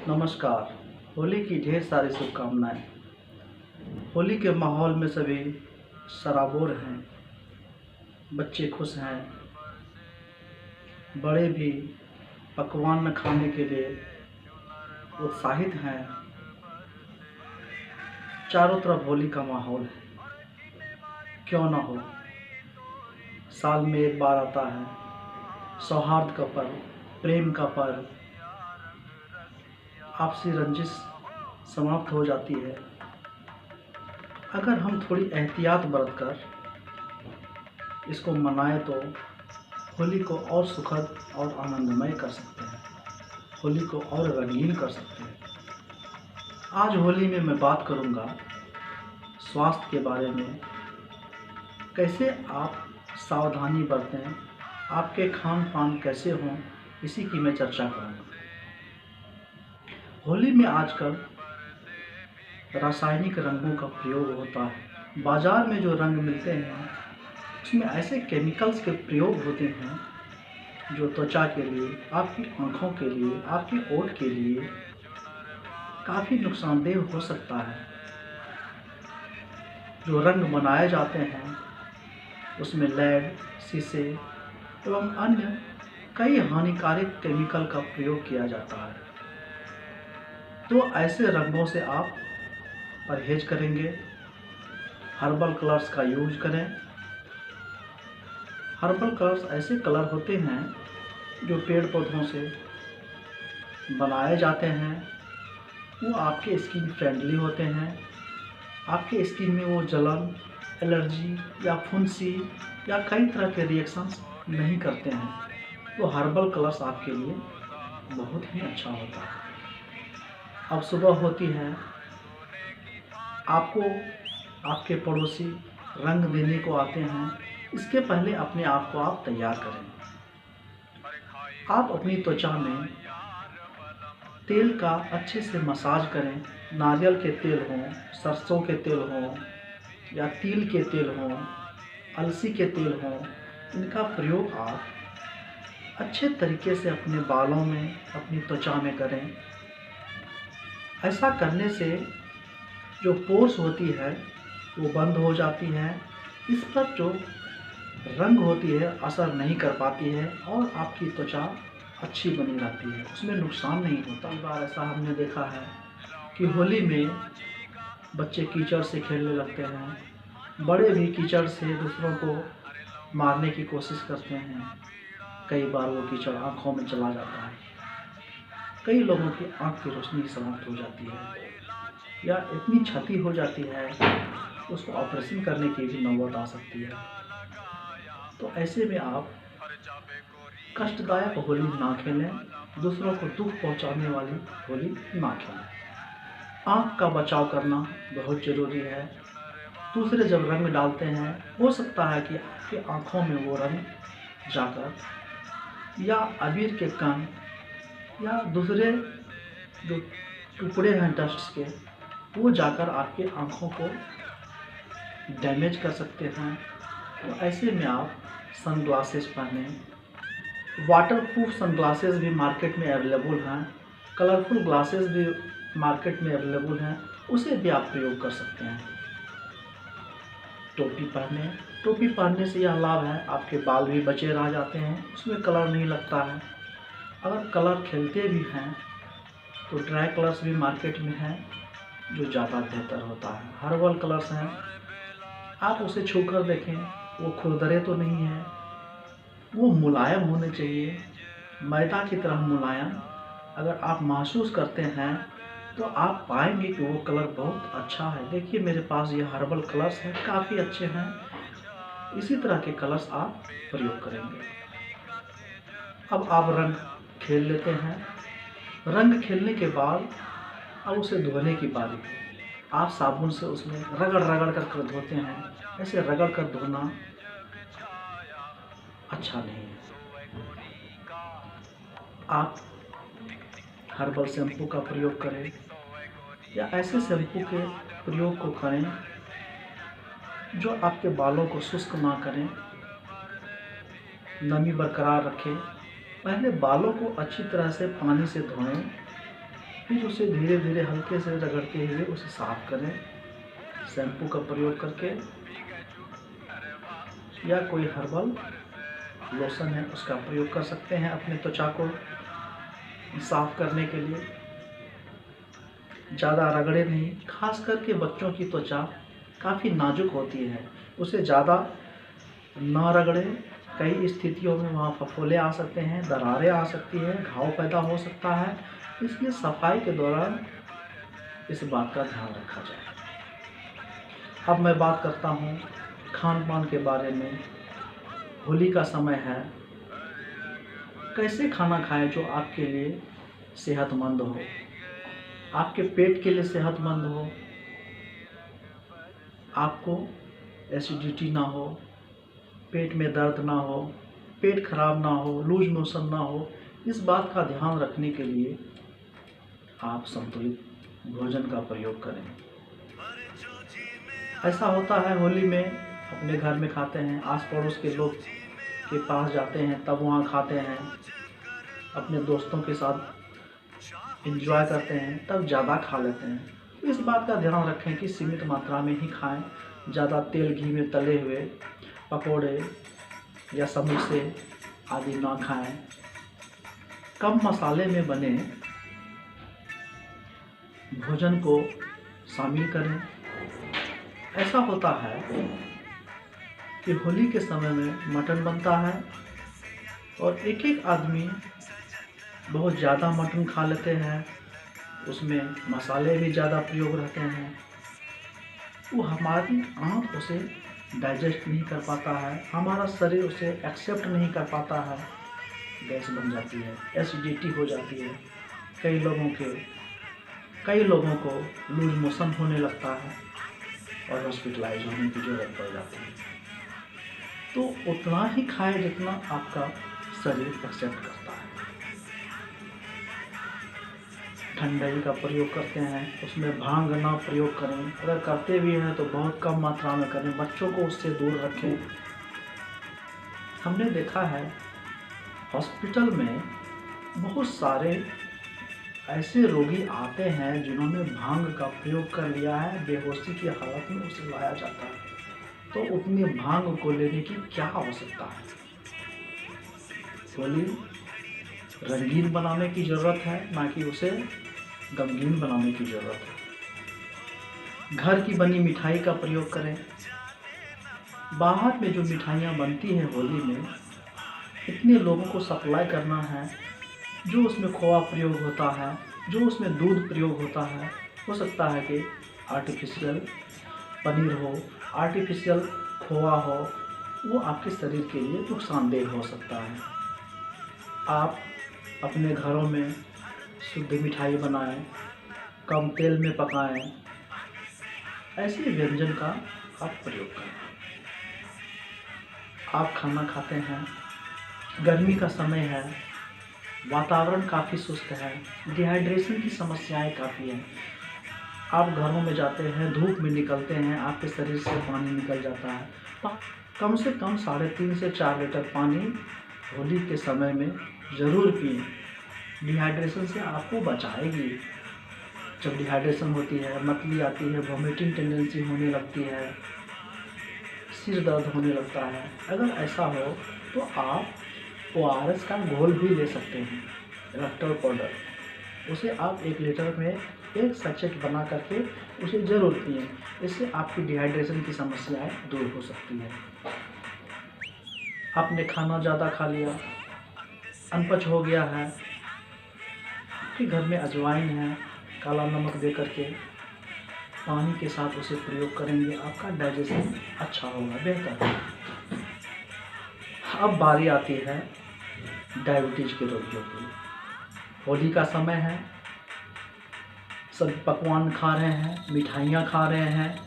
नमस्कार। होली की ढेर सारी शुभकामनाएँ। होली के माहौल में सभी सराबोर हैं, बच्चे खुश हैं, बड़े भी पकवान खाने के लिए उत्साहित हैं। चारों तरफ होली का माहौल है। क्यों ना हो, साल में एक बार आता है सौहार्द का पर्व, प्रेम का पर्व। आपसी रंजिश समाप्त हो जाती है अगर हम थोड़ी एहतियात बरतकर इसको मनाएं तो होली को और सुखद और आनंदमय कर सकते हैं, होली को और रंगीन कर सकते हैं। आज होली में मैं बात करूंगा स्वास्थ्य के बारे में, कैसे आप सावधानी बरतें, आपके खान पान कैसे हों, इसी की मैं चर्चा करूंगा। होली में आजकल रासायनिक रंगों का प्रयोग होता है। बाज़ार में जो रंग मिलते हैं उसमें ऐसे केमिकल्स के प्रयोग होते हैं जो त्वचा के लिए, आपकी आँखों के लिए, आपके होंठ के लिए काफ़ी नुकसानदेह हो सकता है। जो रंग बनाए जाते हैं उसमें लेड, शीशे एवं अन्य कई हानिकारक केमिकल का प्रयोग किया जाता है। तो ऐसे रंगों से आप परहेज करेंगे, हर्बल कलर्स का यूज करें। हर्बल कलर्स ऐसे कलर होते हैं जो पेड़ पौधों से बनाए जाते हैं। वो आपके स्किन फ्रेंडली होते हैं, आपके स्किन में वो जलन, एलर्जी या फुंसी या कई तरह के रिएक्शंस नहीं करते हैं। तो हर्बल कलर्स आपके लिए बहुत ही अच्छा होता है। अब सुबह होती है, आपको आपके पड़ोसी रंग देने को आते हैं, इसके पहले अपने आप को आप तैयार करें। आप अपनी त्वचा में तेल का अच्छे से मसाज करें। नारियल के तेल हों, सरसों के तेल हों या तिल के तेल हों, अलसी के तेल हों, इनका प्रयोग आप अच्छे तरीके से अपने बालों में, अपनी त्वचा में करें। ऐसा करने से जो पोर्स होती है वो बंद हो जाती है, इस पर जो रंग होती है असर नहीं कर पाती है और आपकी त्वचा अच्छी बनी रहती है, उसमें नुकसान नहीं होता। कई बार ऐसा हमने देखा है कि होली में बच्चे कीचड़ से खेलने लगते हैं, बड़े भी कीचड़ से दूसरों को मारने की कोशिश करते हैं। कई बार वो कीचड़ आँखों में चला जाता है, कई लोगों की आँख की रोशनी समाप्त हो जाती है या इतनी क्षति हो जाती है उसको ऑपरेशन करने की भी नौबत आ सकती है। तो ऐसे में आप कष्टदायक होली ना खेलें, दूसरों को दुख पहुंचाने वाली होली ना खेलें। आँख का बचाव करना बहुत ज़रूरी है। दूसरे जब रंग डालते हैं, हो सकता है कि आपकी आँखों में वो रंग जाकर या अबीर के कण या दूसरे जो टुकड़े हैं डस्ट के, वो जाकर आपके आँखों को डैमेज कर सकते हैं। तो ऐसे में आप सनग्लासेस पहनें। वाटरप्रूफ सनग्लासेस भी मार्केट में अवेलेबल हैं, कलरफुल ग्लासेस भी मार्केट में अवेलेबल हैं, उसे भी आप प्रयोग कर सकते हैं। टोपी पहने, टोपी पहनने से यह लाभ है, आपके बाल भी बचे रह जाते हैं, उसमें कलर नहीं लगता है। अगर कलर खेलते भी हैं तो ड्राई कलर्स भी मार्केट में हैं जो ज़्यादा बेहतर होता है। हर्बल कलर्स हैं, आप उसे छू कर देखें, वो खुरदरे तो नहीं है, वो मुलायम होने चाहिए, मैदा की तरह मुलायम। अगर आप महसूस करते हैं तो आप पाएंगे कि वो कलर बहुत अच्छा है। देखिए मेरे पास ये हर्बल कलर्स हैं, काफ़ी अच्छे हैं। इसी तरह के कलर्स आप प्रयोग करेंगे। अब आप रंग खेल लेते हैं। रंग खेलने के बाद अब उसे धोने की बारी। आप साबुन से उसमें रगड़ रगड़ कर धोते हैं। ऐसे रगड़ कर धोना अच्छा नहीं है। आप हर्बल शैम्पू का प्रयोग करें या ऐसे शैम्पू के प्रयोग को करें जो आपके बालों को शुष्क ना करें, नमी बरकरार रखें। पहले बालों को अच्छी तरह से पानी से धोएं, फिर उसे धीरे धीरे हल्के से रगड़ते हुए उसे साफ करें। शैम्पू का प्रयोग करके या कोई हर्बल लोशन है उसका प्रयोग कर सकते हैं अपने त्वचा को साफ करने के लिए। ज़्यादा रगड़े नहीं, खास करके बच्चों की त्वचा काफ़ी नाजुक होती है, उसे ज़्यादा ना रगड़ें। कई स्थितियों में वहाँ फफोले आ सकते हैं, दरारें आ सकती हैं, घाव पैदा हो सकता है, इसलिए सफाई के दौरान इस बात का ध्यान रखा जाए। अब मैं बात करता हूँ खान पान के बारे में। होली का समय है, कैसे खाना खाएं जो आपके लिए सेहतमंद हो, आपके पेट के लिए सेहतमंद हो, आपको एसिडिटी ना हो, पेट में दर्द ना हो, पेट खराब ना हो, लूज मोशन ना हो। इस बात का ध्यान रखने के लिए आप संतुलित भोजन का प्रयोग करें। ऐसा होता है होली में अपने घर में खाते हैं, आस पड़ोस के लोग के पास जाते हैं तब वहाँ खाते हैं, अपने दोस्तों के साथ एंजॉय करते हैं तब ज़्यादा खा लेते हैं। तो इस बात का ध्यान रखें कि सीमित मात्रा में ही खाएं। ज़्यादा तेल घी में तले हुए पकोड़े या समोसे आदि ना खाएं। कम मसाले में बने भोजन को शामिल करें। ऐसा होता है कि होली के समय में मटन बनता है और एक एक आदमी बहुत ज़्यादा मटन खा लेते हैं, उसमें मसाले भी ज़्यादा प्रयोग रहते हैं। वो हमारी आँख उसे डाइजेस्ट नहीं कर पाता है, हमारा शरीर उसे एक्सेप्ट नहीं कर पाता है, गैस बन जाती है, एसिडिटी हो जाती है। कई लोगों को लूज मोशन होने लगता है और हॉस्पिटलाइज होने की ज़रूरत पड़ जाती है। तो उतना ही खाएं जितना आपका शरीर एक्सेप्ट करता है। ठंडाई का प्रयोग करते हैं, उसमें भांग ना प्रयोग करें, अगर करते भी हैं तो बहुत कम मात्रा में करें, बच्चों को उससे दूर रखें। हमने देखा है हॉस्पिटल में बहुत सारे ऐसे रोगी आते हैं जिन्होंने भांग का प्रयोग कर लिया है, बेहोशी की हालत में उसे लाया जाता है। तो उतनी भांग को लेने की क्या आवश्यकता है? होली रंगीन बनाने की ज़रूरत है, ना कि उसे गमगीन बनाने की ज़रूरत है। घर की बनी मिठाई का प्रयोग करें। बाहर में जो मिठाइयाँ बनती हैं होली में, इतने लोगों को सप्लाई करना है, जो उसमें खोआ प्रयोग होता है, जो उसमें दूध प्रयोग होता है, हो सकता है कि आर्टिफिशियल पनीर हो, आर्टिफिशियल खोआ हो, वो आपके शरीर के लिए नुकसानदेह हो सकता है। आप अपने घरों में शुद्ध मिठाई बनाएं, कम तेल में पकाएं, ऐसे व्यंजन का आप प्रयोग करें। आप खाना खाते हैं, गर्मी का समय है, वातावरण काफ़ी शुष्क है, डिहाइड्रेशन की समस्याएं काफ़ी हैं। आप घरों में जाते हैं, धूप में निकलते हैं, आपके शरीर से पानी निकल जाता है। कम से कम 3.5 से 4 लीटर पानी होली के समय में ज़रूर पिएं। डिहाइड्रेशन से आपको बचाएगी। जब डिहाइड्रेशन होती है, मतली आती है, वॉमिटिंग टेंडेंसी होने लगती है, सिर दर्द होने लगता है, अगर ऐसा हो तो आप ORS का घोल भी ले सकते हैं, इलेक्ट्रोल पाउडर। उसे आप 1 लीटर में 1 सैचेट बना करके उसे ज़रूर पिएं। इससे आपकी डिहाइड्रेशन की समस्याएं दूर हो सकती है। आपने खाना ज़्यादा खा लिया, अनपच हो गया है, आपके घर में अजवाइन है, काला नमक दे करके पानी के साथ उसे प्रयोग करेंगे, आपका डाइजेशन अच्छा होगा, बेहतर होगा। अब बारी आती है डायबिटीज़ के रोगियों की। होली का समय है, सब पकवान खा रहे हैं, मिठाइयाँ खा रहे हैं,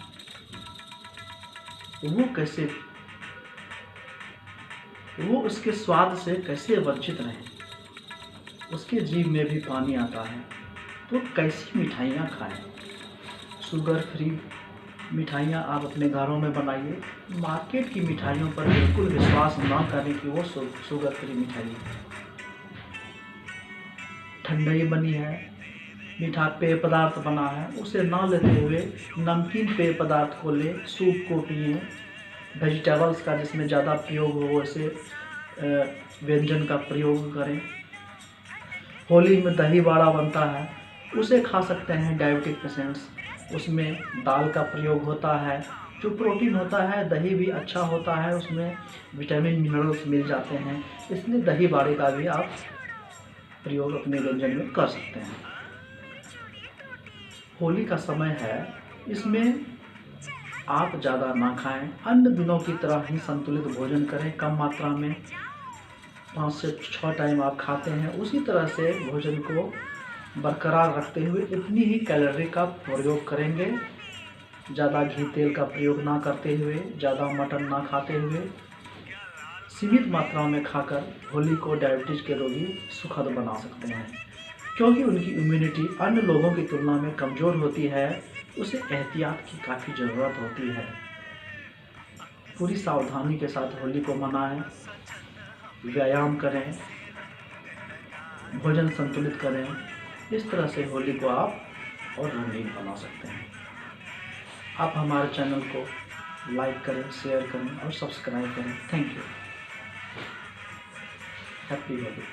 वो उसके स्वाद से कैसे वंचित रहें? उसके जीभ में भी पानी आता है, तो कैसी मिठाइयाँ खाएं? शुगर फ्री मिठाइयाँ आप अपने घरों में बनाइए। मार्केट की मिठाइयों पर बिल्कुल विश्वास ना करें कि वो शुगर फ्री मिठाई है। ठंडाई बनी है, मीठा पेय पदार्थ बना है उसे ना लेते हुए नमकीन पेय पदार्थ को ले, सूप को पिए, वेजिटेबल्स का जिसमें ज़्यादा प्रयोग हो वैसे व्यंजन का प्रयोग करें। होली में दही बाड़ा बनता है उसे खा सकते हैं डायबिटिक पेशेंट्स, उसमें दाल का प्रयोग होता है, जो प्रोटीन होता है, दही भी अच्छा होता है, उसमें विटामिन मिनरल्स मिल जाते हैं, इसलिए दही बाड़े का भी आप प्रयोग अपने व्यंजन में कर सकते हैं। होली का समय है, इसमें आप ज़्यादा ना खाएं, अन्य दिनों की तरह ही संतुलित भोजन करें, कम मात्रा में 5 से 6 टाइम आप खाते हैं उसी तरह से भोजन को बरकरार रखते हुए इतनी ही कैलोरी का प्रयोग करेंगे। ज़्यादा घी तेल का प्रयोग ना करते हुए, ज़्यादा मटन ना खाते हुए, सीमित मात्रा में खाकर होली को डायबिटीज़ के रोगी सुखद बना सकते हैं। क्योंकि उनकी इम्यूनिटी अन्य लोगों की तुलना में कमज़ोर होती है, उसे एहतियात की काफ़ी ज़रूरत होती है। पूरी सावधानी के साथ होली को मनाएं, व्यायाम करें, भोजन संतुलित करें, इस तरह से होली को आप और रंगीन बना सकते हैं। आप हमारे चैनल को लाइक करें, शेयर करें और सब्सक्राइब करें। Thank you. हैप्पी होली।